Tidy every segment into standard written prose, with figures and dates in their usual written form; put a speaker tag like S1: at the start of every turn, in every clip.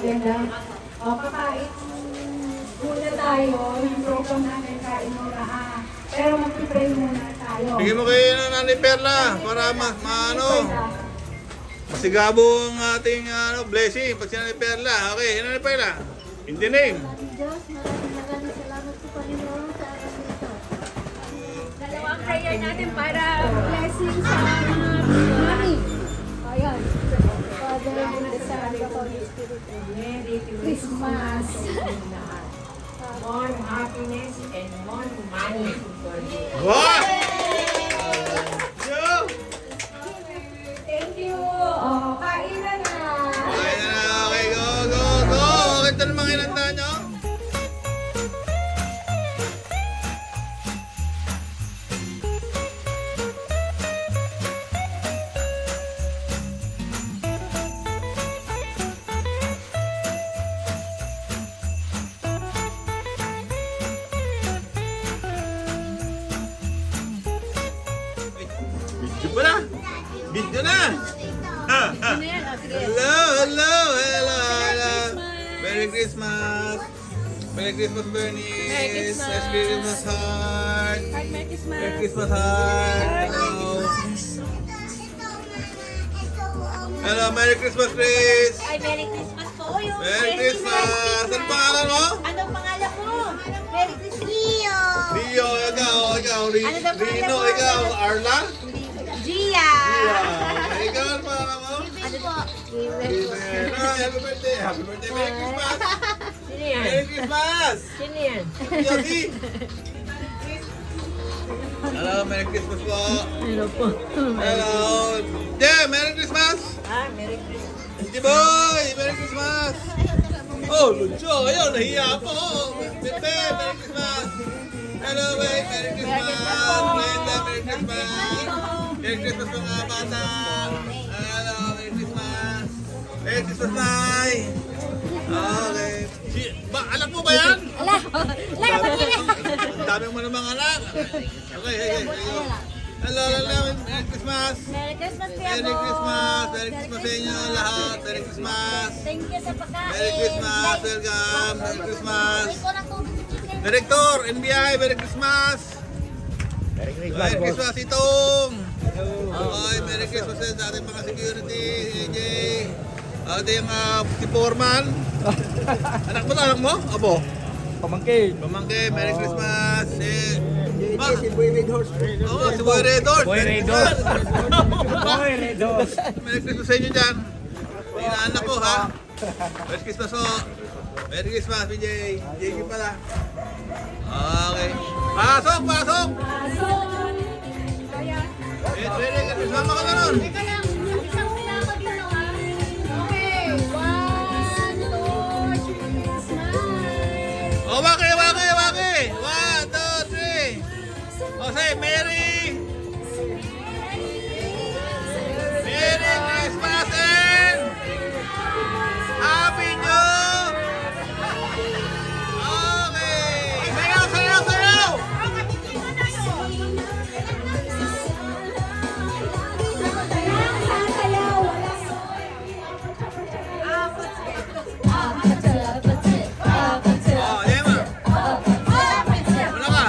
S1: agenda. Kakain muna tayo. Yung program namin, kain muna. Pero mag-pray muna tayo.
S2: Bigyan mo kayo ng Nanay Perla para maano. Masigabo ang ating blessing pag si Nanay Perla. Okay, Nanay Perla. In the name.
S3: Diyos, maraming salamat po Panginoon sa araw nito.
S4: Dalawang prayer natin para blessing sa
S3: Mami. Ayan. Father, in the Son, and the Holy Spirit.
S1: Merry
S3: Christmas.
S1: More happiness and more money for you.
S2: What? Yo!
S1: Thank you. Kain na na.
S2: Okay na, okay, go, go, go! Okay, ito naman inanda nyo. Video pa na! Video na! Hello, hello, hello, hello! Merry Christmas! Merry Christmas, Bernice!
S4: Merry Christmas!
S2: Merry Christmas, heart!
S4: Merry Christmas.
S2: Merry Christmas, heart! Hello! Hello, Merry Christmas, Chris!
S4: Ay, Merry Christmas po. Yung
S2: Merry Christmas! Ano pangalan mo?
S4: Anong pangalan mo? Merry Christmas.
S2: Rio, ikaw,
S4: Ano daw pangalan
S2: Rino,
S4: mo?
S2: ikaw, Arla?
S4: Gia.
S2: Ikaw, ano pangalan mo?
S4: Ano po?
S2: Happy birthday! Happy birthday! Merry Christmas!
S4: Sino yan?
S2: Merry Christmas!
S4: Sino yan?
S2: Yogi! Hello, Merry Christmas po!
S4: Ano po?
S2: Hello! Yeah, Merry Christmas!
S4: Merry Christmas.
S2: Hindi boy! Merry Christmas! Oh, Lucho! Ayun, nahiya po! Pepe, Merry Christmas! Hello, wait! Merry Christmas! Brenda, Merry Christmas! Merry Christmas mga bata! Hello, Merry Christmas! Merry Christmas, Nay! Okay. Anak mo ba yan? Ang dami mo namang anak. Okay. Hello, Merry Christmas.
S4: Merry Christmas, Kuya
S2: Merry
S4: Bo.
S2: Christmas. Merry Christmas sa inyo lahat. Merry Christmas.
S4: Thank you sa pagkain.
S2: Merry Christmas. Welcome. Merry Christmas.
S4: Bigay ko ng tubig.
S2: Director, NBI, Merry Christmas. Merry Christmas, Itong. Okay, Merry Christmas sa ating mga security, AJ. Ito yung si Foreman. Anak mo? Abo?
S5: Pamangkin.
S2: Pamangkin, Merry Christmas.
S5: Si Boy Red Horse.
S2: Oo, si Boy Red Horse.
S5: Boy
S2: Merry
S5: Red
S2: Christmas.
S5: Boy Red Horse.
S2: Merry Christmas sa inyo dyan. Inaanak ko ha. Merry Christmas ho. Merry Christmas, PJ. JG pala. Okay. Pasok! Merry Christmas. Mama ka na nun.
S4: Teka lang. Isang lakad na lang. Okay. 1, 2, 3, smile.
S2: Oh, waki. 1, 2, 3. Oh, say, Merry Christmas and Happy New. Okay. Sayaw. Oh, Yema. Wala ka.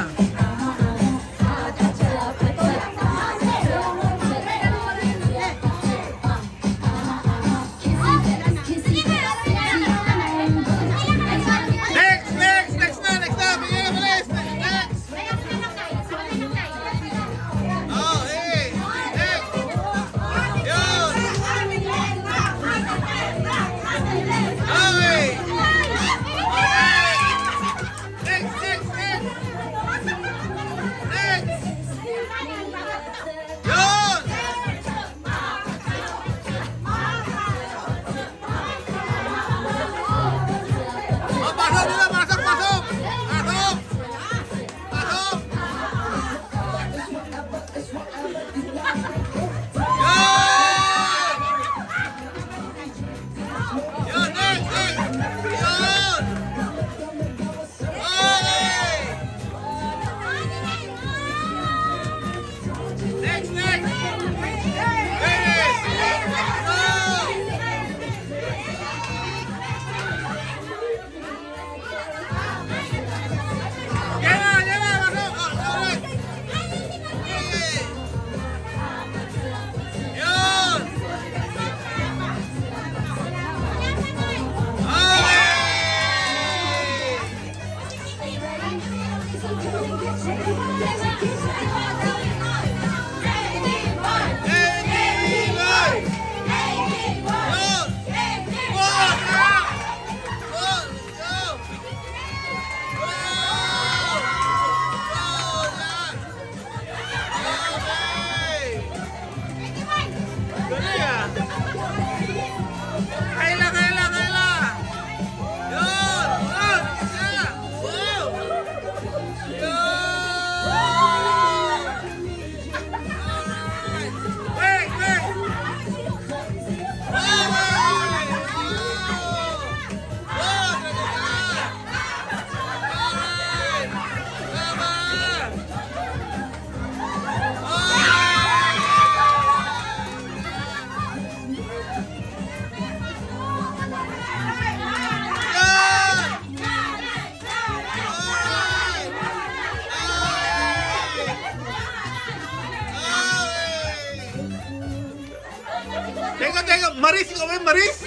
S2: teka. Maris, ikaw ba yung Maris?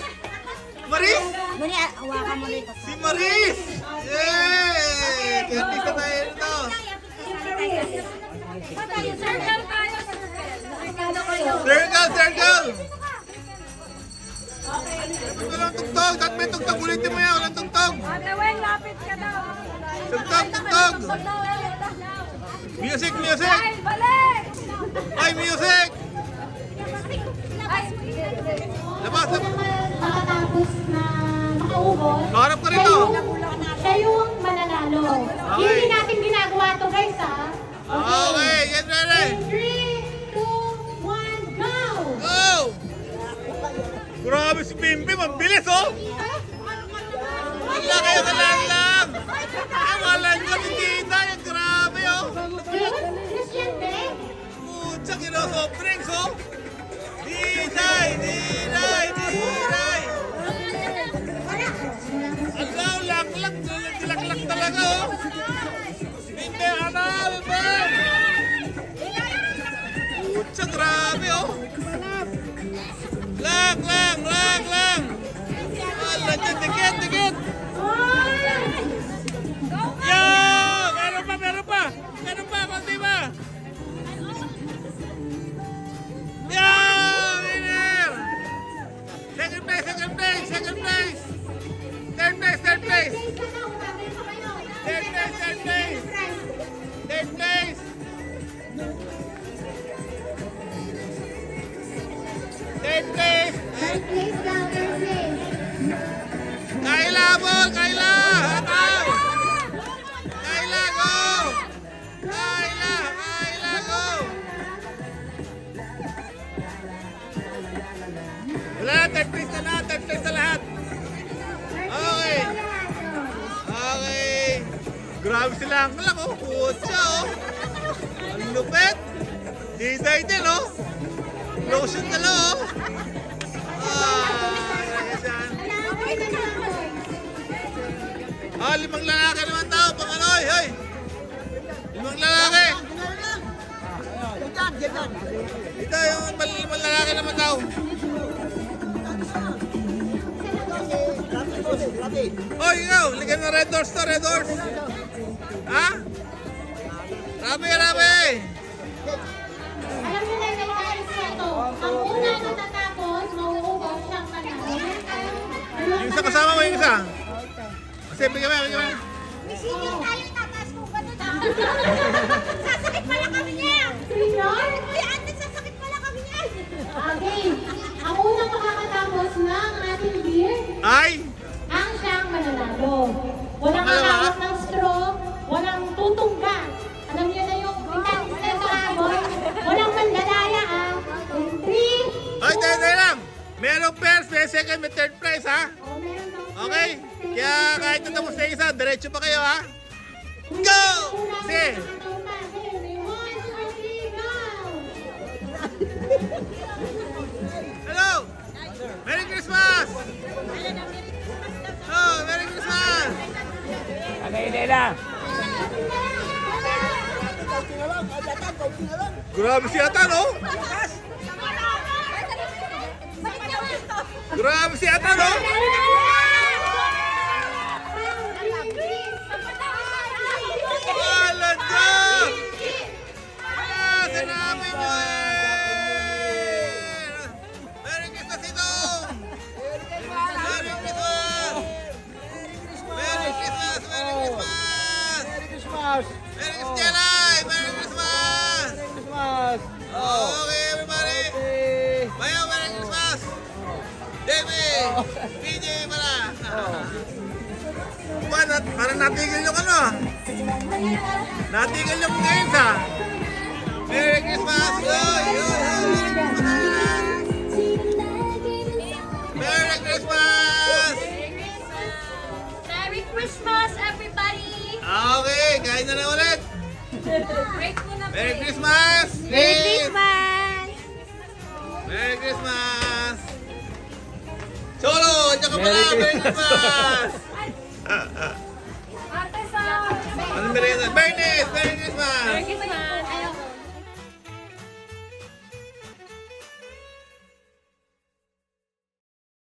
S2: Maris?
S3: Muni, hawakan mo rin.
S2: Si Maris! Yay! Kaya pista tayo nito.
S4: Circle tayo.
S2: Circle, circle! Walang tugtog. Dapat may tugtog. Ulitin mo yan. Walang tugtog.
S4: Ate Wen, lapit ka daw.
S2: Tugtog, tugtog. Music, music.
S4: Ay, balik!
S2: Ay, music.
S4: Ay,
S2: Labas, labas.
S3: Makatapos na makaubos,
S2: Kaharap ka rito.
S3: siya yung mananalo. Hindi natin ginagawa to guys ha.
S2: Okay, get ready.
S3: 3, 2, 1, go!
S2: Go! Grabe si Bimbi, mabilis oh! Wala kayo kalang lang! Ay, wala nyo si Tita, yung grabe oh!
S3: Christian Beck?
S2: Putsa, kinosoft drinks oh! Dinay, dinay, dinay! Alaw, laklak, dilaklak talaga oh! Bimbi, ano, Bimbi! Putsa, grabe oh! Lang, lang, lang, lang! Wala dyan, dikit, dikit! Yo! Meron pa, meron pa! Meron pa, konti pa! Yo! Winner! Second place, second place, second place! Third place, third place! Third place, third place! Third place! Third place!
S3: Third place daw, third place.
S2: Kayla po! Kayla! Hataw! Kayla, go! Kayla! Kayla, go! Wala na, third place na lahat. Third place na lahat. Okay. Okay. Grabe sila ang lang, oh. Putsa, oh. Ang lupit. Diday din, oh. Lotion na lang, oh. Grabe dyan. Ah, 5 lalaki naman daw. Panganoy, hoy. 5 lalaki. Ito, yung 5 lalaki naman daw. Hoy, ikaw. Ligan na Red Doors to, Red Doors. Ha? Rabi, rabi.
S3: Alam niyo na yung guys na to. Ang una natatapos, mauubos siyang panalo.
S2: Yung isa kasama mo, yung isa. Kasi, bigyan mo, bigyan mo.
S3: Misigil tayo itataas kung gano'n na. Sasakit pala kami niya. Sino? Ay, ate, sasakit pala kami niya. Okay. Ang unang makakatapos ng ating beer,
S2: Ay!
S3: ang siyang mananalo. Walang
S2: Pangalawa?
S3: hahawak ng straw, walang tutungga. Alam niyo na yung mechanics na ito, ah, boy. Walang mandadaya, ah. In 3,
S2: Ay, tayo lang. Merong first, may second, may third place, ha?
S3: meron daw
S2: Okay? Kaya kahit natapos na yung isa, diretso pa kayo, ha? Go! Sige! Hello! Merry Christmas! Oh, Merry Christmas!
S5: Ano yun nila?
S2: Grabe si Atan, oh! Grabe si Atan, oh! Wala dyan! Ah, sinabi mo eh! Merry Christmas ito! Merry Christmas! Merry Christmas! Merry Christmas!
S5: Merry Christmas!
S2: Merry Christmas, Jelay! Merry Christmas!
S5: Christmas!
S2: Okay, everybody!
S5: Hey!
S2: Bayaw, Merry Christmas! Demi! PJ pala! Parang natigil yung ano ah. Natigil yung games ah. Merry Christmas! Yoy! Yoy! Merry Christmas! Merry Christmas!
S4: Merry Christmas, everybody!
S2: Okay, kain na ulit!
S4: Break muna,
S2: Merry
S4: break.
S2: Christmas!
S4: Merry
S2: Hey!
S4: Christmas!
S2: Merry Christmas! Solo! Diyan ka pala!
S5: Merry
S2: Merry Christmas!
S4: Ate sa...
S2: Ano ba rin? Bernice! Merry Christmas!
S4: Merry Christmas!